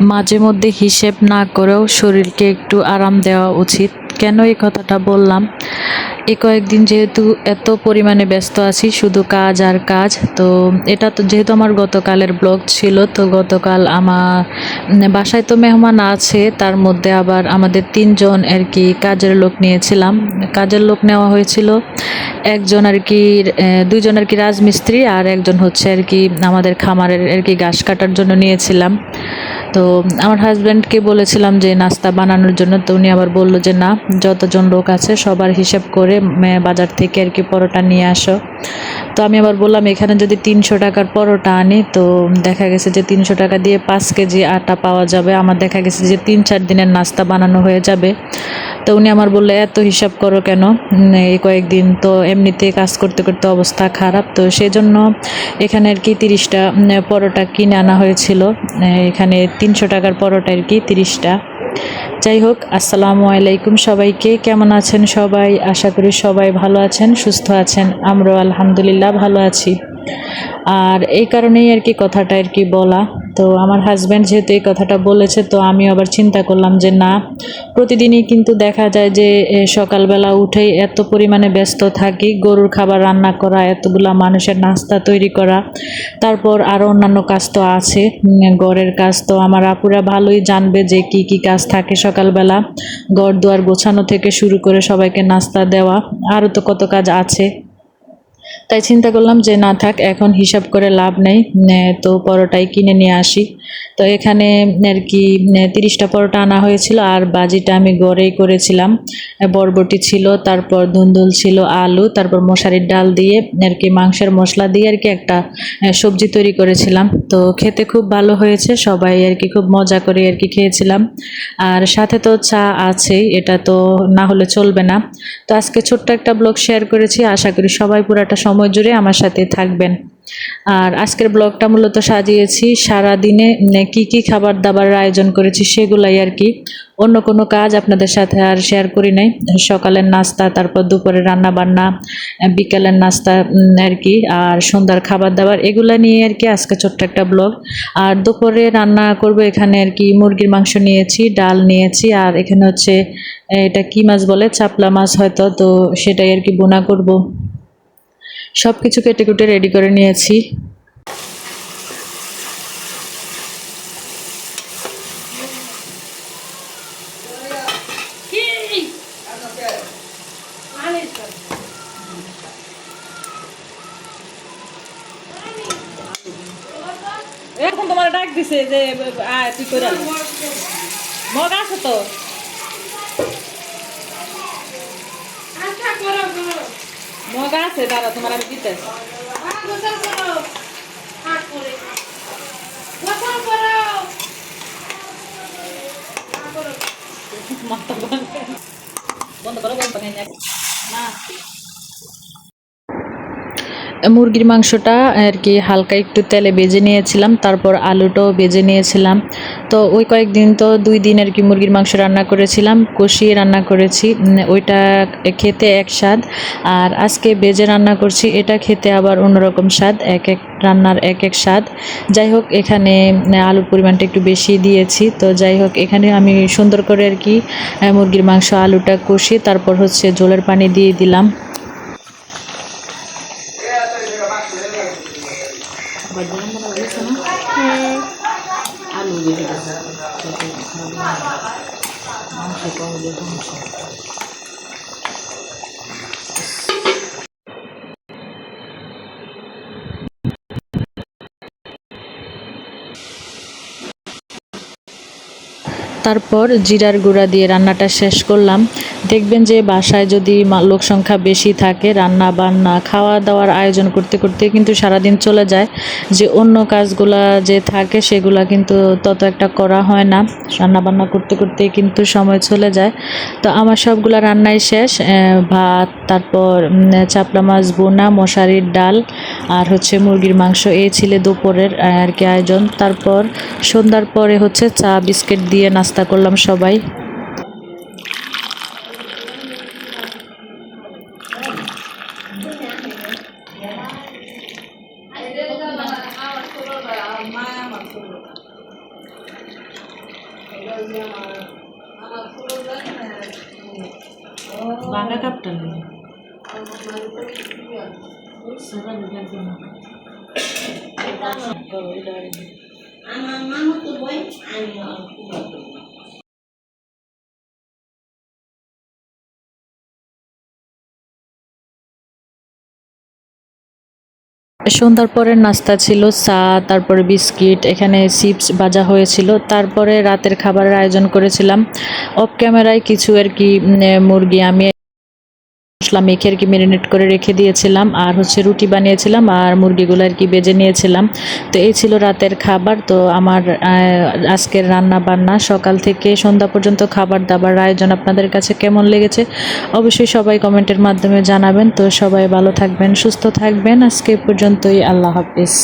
মাঝে মধ্যে হিসেব না করেও শরীরকে একটু আরাম দেওয়া উচিত। কেন এই কথাটা বললাম, এই কয়েকদিন যেহেতু এত পরিমাণে ব্যস্ত আছি, শুধু কাজ আর কাজ। তো এটা তো যেহেতু আমার গতকালের ব্লগ ছিল, তো গতকাল আমার বাসায় তো মেহমান আছে, তার মধ্যে আবার আমাদের 3 জন আর কি কাজের লোক নিয়েছিলাম। কাজের লোক নেওয়া হয়েছিল, একজন আর কি 2 জন আর কি রাজমিস্ত্রি, আর একজন হচ্ছে আর কি আমাদের খামারের আর কি ঘাস কাটার জন্য নিয়েছিলাম। তো আমার হাজব্যান্ডকে বলেছিলাম যে নাস্তা বানানোর জন্য, তো উনি আবার বলল যে না, যতজন লোক আছে সবার হিসাব করে বাজার থেকে আর কি পরোটা নিয়ে আসো। তো আমি আবার বললাম এখানে যদি 300 টাকার পরোটা আনি, তো দেখা গেছে যে 300 টাকা দিয়ে 5 কেজি আটা পাওয়া যাবে, আমার দেখা গেছে যে 3-4 দিনের নাস্তা বানানো হয়ে যাবে। তো উনি আমার বললো এত হিসাব করো কেন, এই কয়েকদিন তো এমনিতে কাজ করতে করতে অবস্থা খারাপ, তো সেই জন্য এখানে আর কি 30টা পরোটা কিনে আনা হয়েছিল। এখানে 300 টাকার পরোটা আর কি 30টা। যাই হোক, আসসালামু আলাইকুম সবাইকে, কেমন আছেন সবাই? আশা করি সবাই ভালো আছেন, সুস্থ আছেন। আমরাও আলহামদুলিল্লাহ ভালো আছি। আর এই কারণেই আর কি কথাটা আর কি বলা। তো আমার হাজব্যান্ড যেহেতু এই কথাটা বলেছে, তো আমি আবার চিন্তা করলাম যে না, প্রতিদিনই কিন্তু দেখা যায় যে সকালবেলা উঠেই এত পরিমাণে ব্যস্ত থাকি, গরুর খাবার রান্না করা, এতগুলা মানুষের নাস্তা তৈরি করা, তারপর আরও অন্যান্য কাজ তো আছে, ঘরের কাজ তো আমার আপুরা ভালোই জানবে যে কি কি কাজ থাকে সকালবেলা, ঘর দুয়ার গোছানো থেকে শুরু করে সবাইকে নাস্তা দেওয়া, আরও তো কত কাজ আছে। তাই চিন্তা করলাম যে না থাক, এখন হিসাব করে লাভ নেই, তো পরোটাই কিনে নিয়ে আসি। তো এখানে আর কি 30টা পরোটা আনা হয়েছিল, আর বাজিটা আমি ঘরেই করেছিলাম। বরবটি ছিল, তারপর ধুন্দুল ছিল, আলু, তারপর মশারির ডাল দিয়ে আর কি মাংসের মশলা দিয়ে আর কি একটা সবজি তৈরি করেছিলাম। তো খেতে খুব ভালো হয়েছে, সবাই আর কি খুব মজা করে আর কি খেয়েছিলাম। আর সাথে তো চা আছেই, এটা তো না হলে চলবে না। তো আজকে ছোট্ট একটা ব্লগ শেয়ার করেছি, আশা করি সবাই পুরাটা সময় জুড়ে আমার সাথে থাকবেন। আর আজকের ব্লগটা মূলত সাজিয়েছি সারাদিনে কি কি খাবার দাবারের আয়োজন করেছি সেগুলাই আর কি, অন্য কোনো কাজ আপনাদের সাথে আর শেয়ার করি নাই। সকালের নাস্তা, তারপর দুপুরে রান্না বান্না, বিকালের নাস্তা আর কি, আর সন্ধ্যার খাবার দাবার, এগুলা নিয়ে আর কি আজকে ছোট্ট একটা ব্লগ। আর দুপুরে রান্না করব, এখানে আর কি মুরগির মাংস নিয়েছি, ডাল নিয়েছি, আর এখানে হচ্ছে এটা কি মাছ বলে, চাপলা মাছ হয়তো, তো সেটাই আর কি বোনা করব। সব কিছু কেটে কুটে রেডি করে নিয়েছি। এখন তোমার ডাক দিছে যে আয় তুই করে মগ আছে তো, মগ আছে, দাঁড়া তোমার আমি দিতে বন্ধ করো, বন্ধ না। মুরগির মাংসটা আর কি হালকা একটু তেলে ভেজে নিয়েছিলাম, তারপর আলুটাও ভেজে নিয়েছিলাম। তো ওই কয়েকদিন তো 2 দিন আর কি মুরগির মাংস রান্না করেছিলাম, কষিয়ে রান্না করেছি, ওইটা খেতে এক স্বাদ। আর আজকে ভেজে রান্না করছি, এটা খেতে আবার অন্যরকম স্বাদ, এক এক রান্নার এক এক স্বাদ। যাই হোক, এখানে আলুর পরিমাণটা একটু বেশি দিয়েছি। তো যাই হোক, এখানে আমি সুন্দর করে আর কি মুরগির মাংস আলুটা কষিয়ে তারপর হচ্ছে ঝোলের পানি দিয়ে দিলাম। আলু বেশি মাংস কম দিয়ে মাংস। তারপর জিরার গুঁড়া দিয়ে রান্নাটা শেষ করলাম। দেখবেন যে বাসায় যদি লোক সংখ্যা বেশি থাকে, রান্না বান্না খাওয়া দাওয়ার আয়োজন করতে করতে কিন্তু সারাদিন চলে যায়, যে অন্য কাজগুলা যে থাকে সেগুলা কিন্তু তত একটা করা হয় না, রান্না বান্না করতে করতে কিন্তু সময় চলে যায়। তো আমার সবগুলা রান্নাই শেষ, ভাত, তারপর চাপলা মাছ বোনা, মশারির ডাল, আর হচ্ছে মুরগির মাংস, এই ছিল দুপুরের আর কি আয়োজন। তারপর সন্ধ্যার পরে হচ্ছে চা বিস্কিট দিয়ে নাস্তা করলাম সবাই। বাংলা কাপটা নেই সন্ধ্যার পরের নাস্তা ছিল চা, তারপরে বিস্কিট, এখানে চিপস ভাজা হয়েছিল। তারপরে রাতের খাবারের আয়োজন করেছিলাম অফ ক্যামেরায় কিছু আর কি মুরগি আমি মশলা মেখে আর কি ম্যারিনেট করে রেখে দিয়েছিলাম, আর হচ্ছে রুটি বানিয়েছিলাম আর মুরগিগুলো আর কি বেজে নিয়েছিলাম। তো এই ছিল রাতের খাবার। তো আমার আজকের রান্না বান্না সকাল থেকে সন্ধ্যা পর্যন্ত খাবার দাবার আয়োজন আপনাদের কাছে কেমন লেগেছে অবশ্যই সবাই কমেন্টের মাধ্যমে জানাবেন। তো সবাই ভালো থাকবেন, সুস্থ থাকবেন। আজকে পর্যন্তই, আল্লাহ হাফিজ।